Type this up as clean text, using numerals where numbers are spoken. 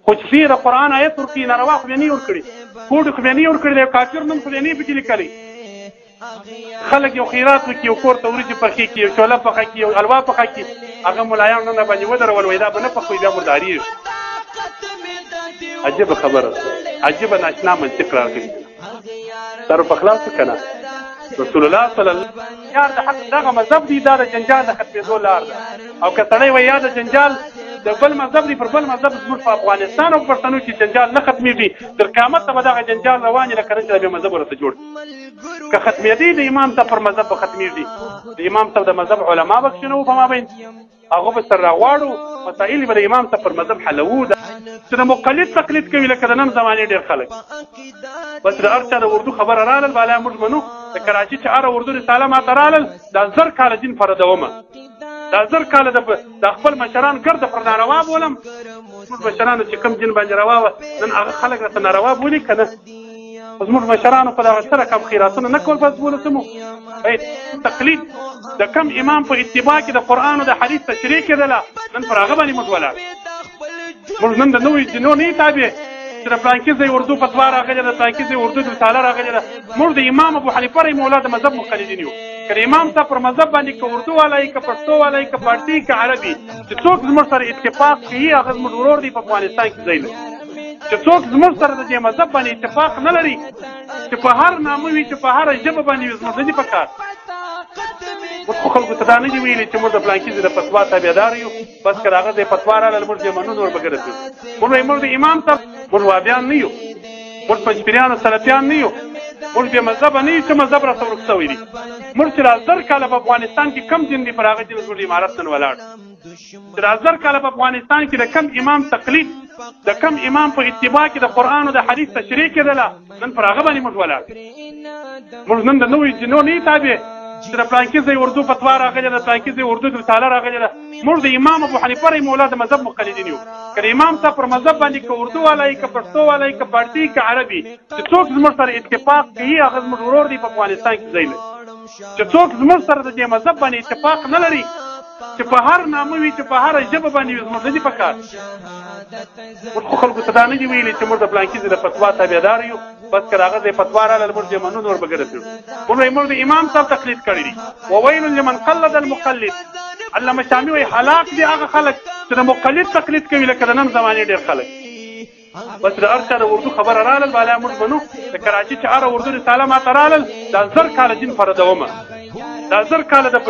خو چې فيه د قرآن آیت ورکړي ناروا خو بیا نه یې ورکړي کوډ خو بیا نه یې ورکړي د یو کافر نوم خو بیا نه یې پکې لیکلی خلک یو خیرات وکړي یو کور ته وریجې پخې کړي یو شوله پخه کړي یو حلوا پخه کړي هغه ملایان نن باندې ودرول وایي دا به نه پخوي بیا مردارېږي عجیبه خبره عجیبه ناشنا منطق راغلی سر په خلاص که نه رسول الله صلی الله یار د حق دغه مذهب دی دا د جنجال د ختمېدو لار ده او که سړی وایي یا د جنجال د بل مذهب دی پر بل مذهب زموږ په افغانستان او پښتنو کې جنجال نه ختمېږي تر قیامت ته به دغه جنجال روان وي لکه نه چې د بې مذهب ورته جوړ که ختمېدی د امام صاحب پر مذهب به ختمېږي د امام صاحب د مذهب علما به کښې نه وو په مابین هغه به سر راغواړو مسایل به د امام صاحب پر مذهب حلوو چې د مقلد تقلید کوي لکه د نن زمانې ډېر خلک بس د هر چا د اردو خبره رالل بالا موږ منو د کراچي چې هره اردو رساله ماته رالل دا 1000 کاله دین فردومه دا 1000 کاله د خپل مشران ګرده پر ناروا بولم زموږ مشرانو چې کوم دین باندې روا وه نن هغه خلک راته ناروا بولي که نه زموږ مشرانو په دغه سره کم خیراتونه نه کول بس بولسمو تقلید د کم امام په اتباع کې د قرآن او د حدیث تشریح کېدله نن پر هغه باندې موږ ولاړ موږ نن د نویو دینو نه یو تابع چې د فلانکي ځای اردو فتوا راغلې ده د فلانکي ځای اردو رساله راغلې ده موږ د امام ابو حنیفه رحمه الله د مذهب مقلدین یو که د امام صاحب پر مذهب باندې که اردو والا یي که پښتو والا یي که پارټي که عربي چې څوک زموږ سره اتفاق کوي هغه زموږ ورور دی په افغانستان کې ځای لري چې څوک زموږ سره د دې مذهب باندې اتفاق نه لري چې په هر نامه وي چې په هره ژبه باندې وي زموږ نه دي په کار موږ خو خلکو ته دا نه دي ویلي چې موږ د فلانکي ځای د فتوا تابعدار یو بس که د هغه ځای فتوا راغله موږ یې منو نور به ګرځو موږ وایي موږ د امام صاحب موږ وابیان نه یو موږ پنجپیریان او سلفیان نه یو موږ بې مذهبه نه یو چې مذهب راته ورک شوی دي موږ چې دا 1000 کاله په افغانستان کې کم دین دی پر هغه دین زموږ امارت نن ولاړ چې دا 1000 کاله په افغانستان کې د کم امام تقلید د کم امام په اتباع کې د قرآن او د حدیث تشریح کېدله نن پر هغه باندې موږ ولاړ موږ نن د نویو دینو نه یو تابع چې د فلانکي ځای اردو فتوا راغلې ده د فلانکي ځای اردو رساله راغلې ده موږ د امام ابو حنیفه رحمه الله د مذهب مقلدین یو که د امام صاحب پر مذهب باندې که اردو والا یي که پښتو والا یي که پارټي که عربي چې څوک زموږ سره اتفاق کوي هغه زموږ ورور دی په افغانستان کې ځای لري چې څوک زموږ سره د دې مذهب باندې اتفاق نه لري چې په هر نامه وي چې په هره ژبه باندې وي زموږ نه دي په کار موږ خو خلکو ته دا نه دي ویلي چې موږ د فلانکي ځای د فتوا تابعدار یو بس که د هغه ځای فتوا راغله موږ یې منو نور به ګرځو موږ وایي موږ د امام صاحب تقلید کړی دي وویل لمن قلد المقلد علامه شامي وایي هلاک دي هغه خلک چې د مقلد تقلید کوي لکه د نن زمانې ډېر خلک بس د هر چا د اردو خبره رالل بالا موږ منو د کراچي چې هره اردو رساله ماته رالل دا 1000 کاله دین فردومه دا 1000 کاله د